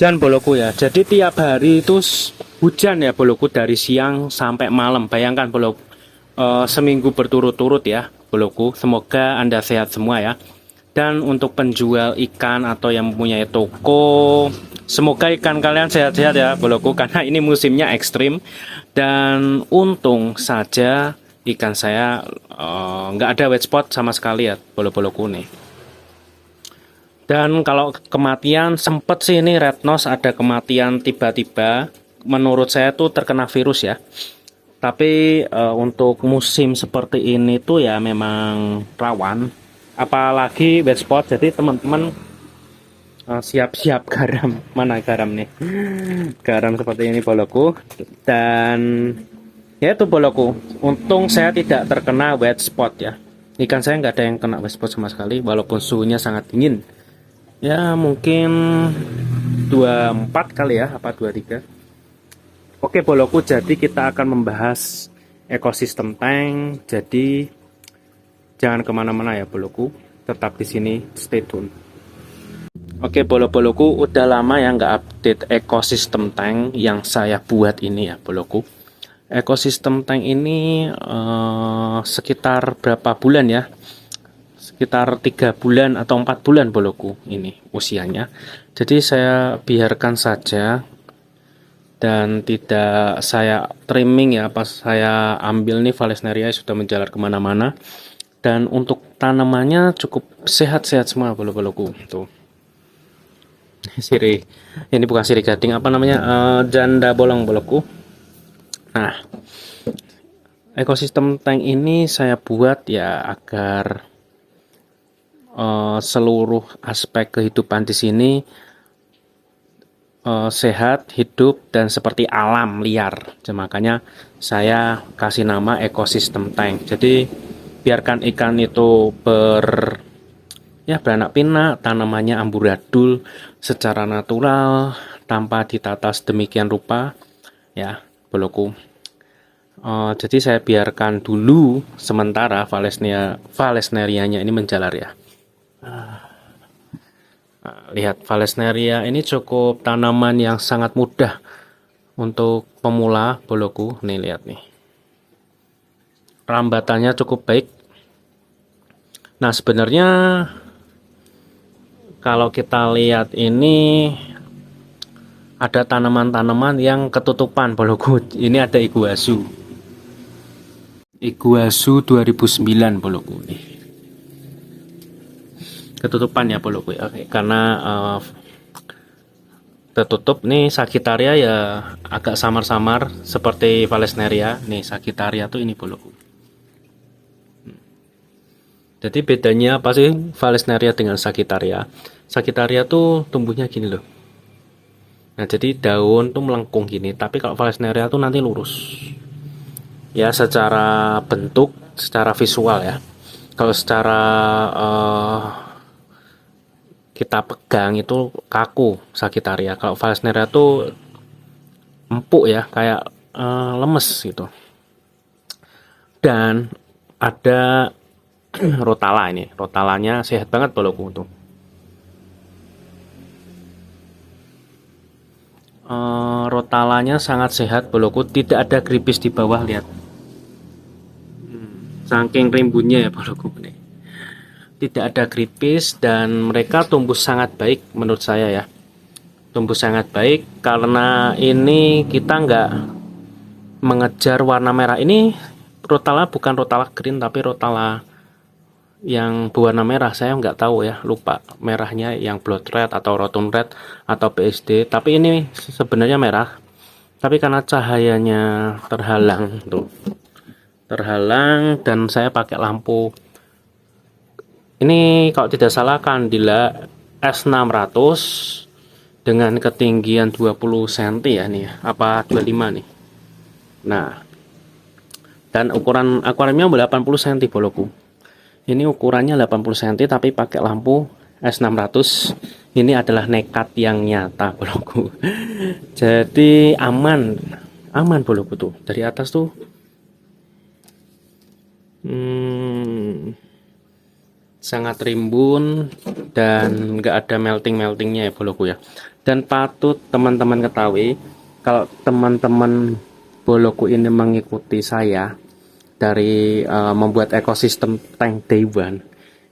hujan boloku ya. Jadi tiap hari itu hujan ya boloku, dari siang sampai malam. Bayangkan boloku, seminggu berturut-turut ya boloku. Semoga Anda sehat semua ya. Dan untuk penjual ikan atau yang mempunyai toko, semoga ikan kalian sehat-sehat ya boloku, karena ini musimnya ekstrim. Dan untung saja ikan saya nggak ada white spot sama sekali ya bolo-boloku nih. Dan kalau kematian sempet sih ini red nose ada kematian tiba-tiba. Menurut saya tuh terkena virus ya. Tapi untuk musim seperti ini tuh ya memang rawan. Apalagi wet spot. Jadi teman-teman siap-siap garam. Mana garam nih? Garam seperti ini boloku. Dan ya itu boloku. Untung saya tidak terkena wet spot ya. Ikan saya nggak ada yang kena wet spot sama sekali. Walaupun suhunya sangat dingin. Ya mungkin 24 kali ya, apa 23. Oke boloku, jadi kita akan membahas ekosistem tank. Jadi jangan kemana-mana ya boloku, tetap di sini, stay tune. Oke bolo-boloku, udah lama ya nggak update ekosistem tank yang saya buat ini ya boloku. Ekosistem tank ini sekitar berapa bulan ya? Sekitar 3 bulan atau 4 bulan boloku ini usianya. Jadi saya biarkan saja dan tidak saya trimming ya. Pas saya ambil nih Vallisneria sudah menjalar kemana-mana. Dan untuk tanamannya cukup sehat-sehat semua bolo-boloku. Tuh. Siri, ini bukan siri gading, apa namanya, janda bolong boloku. Nah, ekosistem tank ini saya buat ya agar seluruh aspek kehidupan di sini sehat, hidup, dan seperti alam liar. Makanya saya kasih nama ekosistem tank. Jadi biarkan ikan itu beranak pinak, tanamannya amburadul secara natural tanpa ditata sedemikian rupa ya boloku. Jadi saya biarkan dulu sementara Vallisnerianya ini menjalar ya. Lihat Vallisneria ini cukup tanaman yang sangat mudah untuk pemula boloku. Nih lihat nih, rambatannya cukup baik. Nah sebenarnya kalau kita lihat ini ada tanaman-tanaman yang ketutupan boloku. Ini ada iguazu 2009 boloku nih. Ketutupan ya boloku ya, karena tertutup nih. Sagittaria ya agak samar-samar seperti Vallisneria nih. Sagittaria tuh ini boloku. Jadi bedanya apa sih Vallisneria dengan Sagittaria? Sagittaria tuh tumbuhnya gini loh. Nah jadi daun tuh melengkung gini, tapi kalau Vallisneria tuh nanti lurus ya, secara bentuk, secara visual ya. Kalau secara kita pegang itu kaku Sagittaria. Kalau Vallisneria tuh empuk ya, kayak lemes gitu. Dan ada rotala ini. Rotalanya sehat banget boloku tuh. Rotalanya sangat sehat boloku, tidak ada gripis di bawah, lihat. Saking rimbunnya ya boloku nih. Tidak ada gripis dan mereka tumbuh sangat baik menurut saya ya. Tumbuh sangat baik karena ini kita nggak mengejar warna merah. Ini rotala bukan rotala green tapi rotala yang berwarna merah. Saya nggak tahu ya, lupa merahnya yang blood red atau rotun red atau PSD. Tapi ini sebenarnya merah. Tapi karena cahayanya terhalang tuh. Terhalang dan saya pakai lampu. Ini kalau tidak salah Candila S600 dengan ketinggian 20 cm ya nih, apa 25 nih. Nah, dan ukuran akuariumnya 80 cm boloku. Ini ukurannya 80 cm tapi pakai lampu S600. Ini adalah nekat yang nyata boloku. Jadi aman boloku tuh. Dari atas tuh sangat rimbun dan nggak ada meltingnya ya boloku ya. Dan patut teman-teman ketahui, kalau teman-teman boloku ini mengikuti saya dari membuat ekosistem tank day one,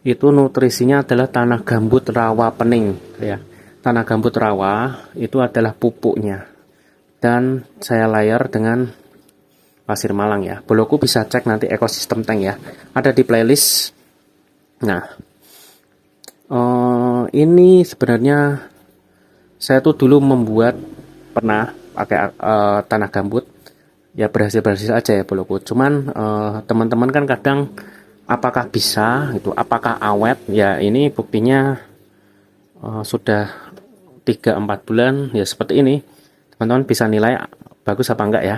itu nutrisinya adalah tanah gambut rawa pening ya. Tanah gambut rawa itu adalah pupuknya, dan saya layer dengan pasir malang ya. Boloku bisa cek nanti ekosistem tank ya, ada di playlist. Nah, ini sebenarnya saya tuh dulu pernah pakai tanah gambut ya, berhasil aja ya boloku. Cuman teman-teman kan kadang apakah bisa itu, apakah awet ya, ini buktinya sudah 3-4 bulan ya seperti ini. Teman-teman bisa nilai bagus apa enggak ya.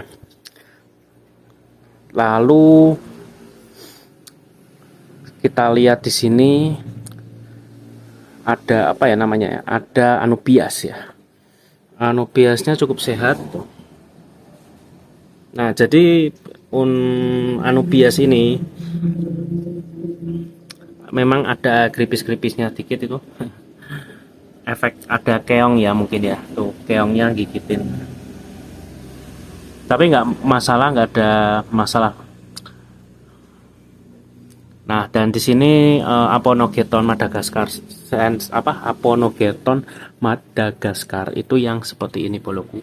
Lalu kita lihat di sini ada apa ya namanya ya, ada anubias ya. Anubiasnya cukup sehat. Nah, jadi anubias ini memang ada gripis-gripisnya dikit itu. Efek ada keong ya mungkin ya, tuh keongnya gigitin, tapi nggak ada masalah. Nah, dan di sini Aponogeton Madagaskar, Aponogeton Madagaskar itu yang seperti ini boloku,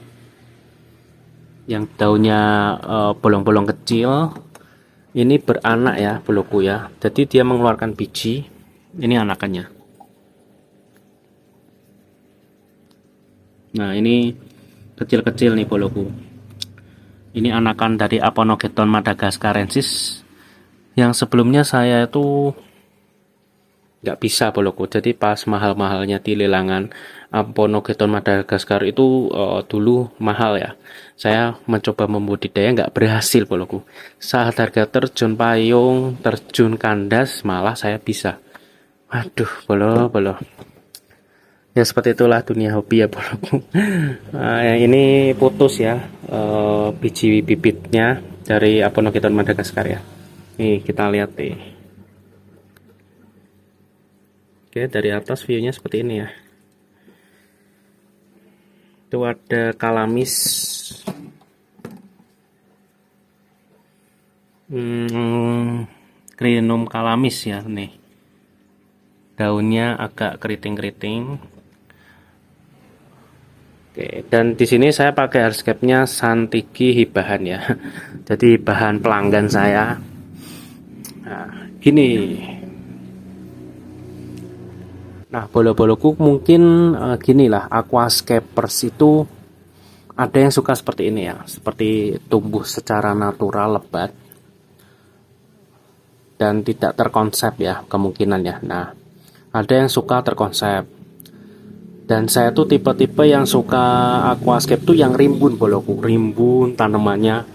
yang daunnya bolong-bolong kecil. Ini beranak ya boloku ya, jadi dia mengeluarkan biji. Ini anakannya. Nah, ini kecil-kecil nih boloku. Ini anakan dari Aponogeton Madagaskarensis yang sebelumnya saya itu nggak bisa boloku. Jadi pas mahal-mahalnya di lelangan Aponogeton Madagaskar itu dulu mahal ya. Saya mencoba membudidaya nggak berhasil boloku. Saat harga terjun payung, terjun kandas, malah saya bisa. Aduh, bolo. Ya seperti itulah dunia hobi ya boloku. Yang ini putus ya biji bibitnya dari Aponogeton Madagaskar ya. Nih kita lihat nih. Oke, dari atas viewnya seperti ini ya. Itu ada kalamis. Crinum kalamis ya nih. Daunnya agak keriting-keriting. Oke, dan di sini saya pakai hardscape-nya Santiki Hibahan ya. Jadi bahan pelanggan saya. Nah, gini. Nah, bolo-boloku mungkin gini lah, aquascapers itu ada yang suka seperti ini ya, seperti tumbuh secara natural lebat dan tidak terkonsep ya kemungkinan ya. Nah, ada yang suka terkonsep. Dan saya tuh tipe-tipe yang suka aquascape tuh yang rimbun boloku, rimbun tanamannya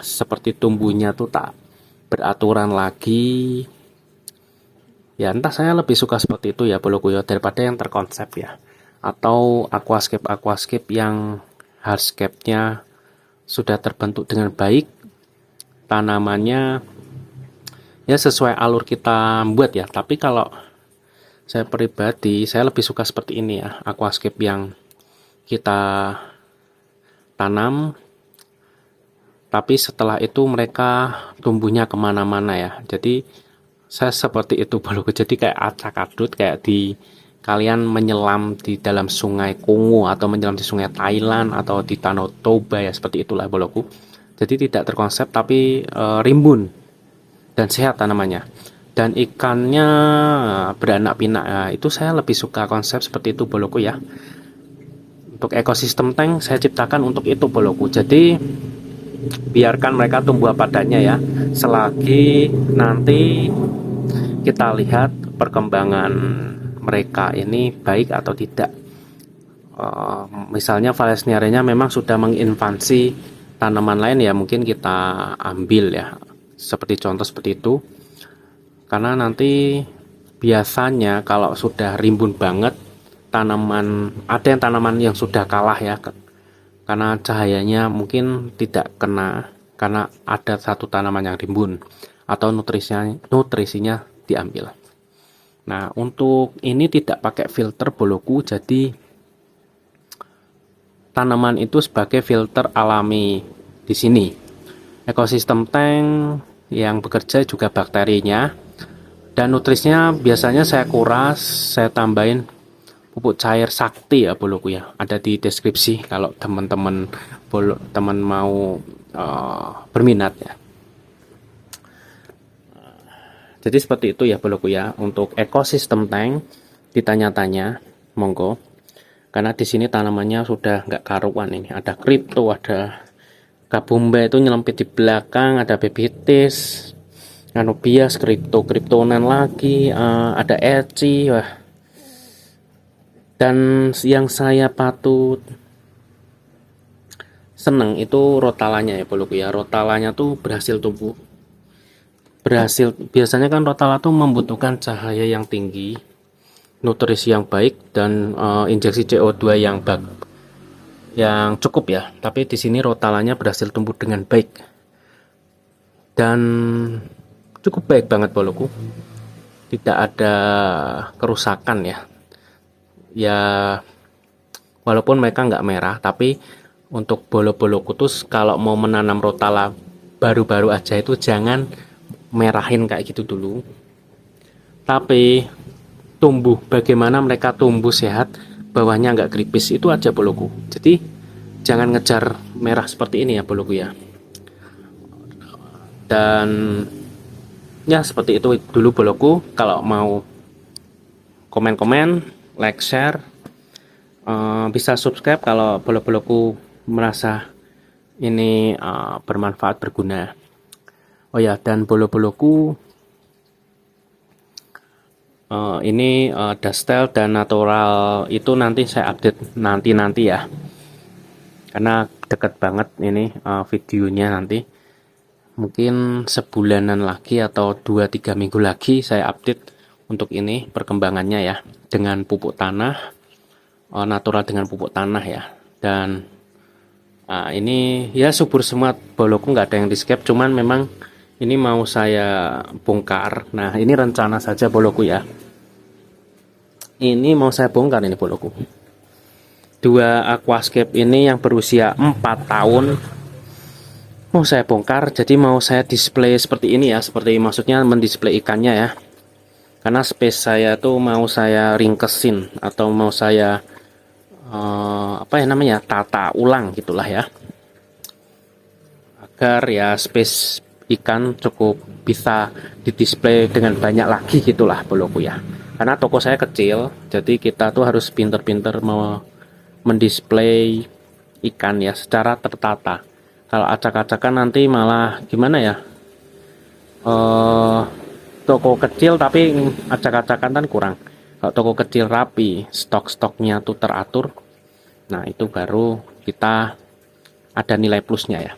seperti tumbuhnya tuh tak beraturan lagi. Ya entah, saya lebih suka seperti itu ya boloku ya, daripada yang terkonsep ya. Atau aquascape yang hardscape-nya sudah terbentuk dengan baik, tanamannya ya sesuai alur kita buat ya. Tapi kalau saya pribadi, saya lebih suka seperti ini ya, aquascape yang kita tanam, tapi setelah itu mereka tumbuhnya kemana-mana ya. Jadi saya seperti itu boloku. Jadi kayak acak-adut, kayak di kalian menyelam di dalam sungai Kongo atau menyelam di sungai Thailand atau di Danau Toba ya, seperti itulah boloku. Jadi tidak terkonsep tapi rimbun dan sehat tanamannya. Dan ikannya beranak pinak. Nah, itu saya lebih suka konsep seperti itu boloku ya. Untuk ekosistem tank saya ciptakan untuk itu boloku. Jadi biarkan mereka tumbuh apa adanya ya. Selagi nanti kita lihat perkembangan mereka ini baik atau tidak. Misalnya Valesniarenya memang sudah menginvasi tanaman lain ya, mungkin kita ambil ya. Seperti contoh seperti itu. Karena nanti biasanya kalau sudah rimbun banget tanaman, ada yang tanaman yang sudah kalah ya, karena cahayanya mungkin tidak kena, karena ada satu tanaman yang rimbun. atau nutrisinya diambil. Nah, untuk ini tidak pakai filter boloku, jadi tanaman itu sebagai filter alami di sini. Ekosistem tank yang bekerja juga bakterinya, dan nutrisinya biasanya saya kuras, saya tambahin pupuk cair sakti ya boloku ya. Ada di deskripsi kalau teman-teman mau berminat ya. Jadi seperti itu ya boloku ya. Untuk ekosistem tank ditanya-tanya, monggo. Karena di sini tanamannya sudah nggak karuan ini. Ada kripto, ada kabumba itu nyelempit di belakang, ada bebitis, anubias, kriptonan lagi, ada eci, wah. Dan yang saya patut seneng itu rotalanya ya boloku ya. Rotalanya tuh berhasil tumbuh. Biasanya kan rotala tuh membutuhkan cahaya yang tinggi, nutrisi yang baik, dan injeksi CO2 yang cukup ya. Tapi di sini rotalanya berhasil tumbuh dengan baik dan cukup baik banget boloku. Tidak ada kerusakan ya. Ya walaupun mereka nggak merah, tapi untuk bolo-boloku tuh kalau mau menanam rotala baru-baru aja itu jangan merahin kayak gitu dulu. Tapi bagaimana mereka tumbuh sehat, bawahnya nggak keripis, itu aja boloku. Jadi jangan ngejar merah seperti ini ya boloku ya. Dan ya seperti itu dulu boloku. Kalau mau komen-komen, like, share, bisa subscribe kalau bolo-boloku merasa ini bermanfaat, berguna. Oh ya, dan bolo-boloku ini Dustel dan Natural itu nanti saya update nanti ya, karena deket banget ini videonya. Nanti mungkin sebulanan lagi atau 2-3 minggu lagi saya update untuk ini perkembangannya ya, dengan pupuk tanah, natural dengan pupuk tanah ya. Dan ini ya subur semua boloku, nggak ada yang di skip, cuman memang ini mau saya bongkar. Nah, ini rencana saja boloku ya. Ini mau saya bongkar ini boloku. 2 aquascape ini yang berusia 4 tahun mau saya bongkar. Jadi mau saya display seperti ini ya, seperti maksudnya mendisplay ikannya ya. Karena space saya tuh mau saya ringkesin atau mau saya tata ulang gitulah ya. Agar ya space ikan cukup bisa didisplay dengan banyak lagi gitulah boloku ya. Karena toko saya kecil, jadi kita tuh harus pinter-pinter mau mendisplay ikan ya secara tertata. Kalau acak-acakan nanti malah gimana ya, toko kecil tapi acak-acakan kan kurang. Kalau toko kecil rapi, stok-stoknya tuh teratur, nah itu baru kita ada nilai plusnya ya.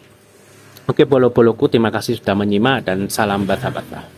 Oke bolo-boloku, terima kasih sudah menyimak dan salam bata-bata.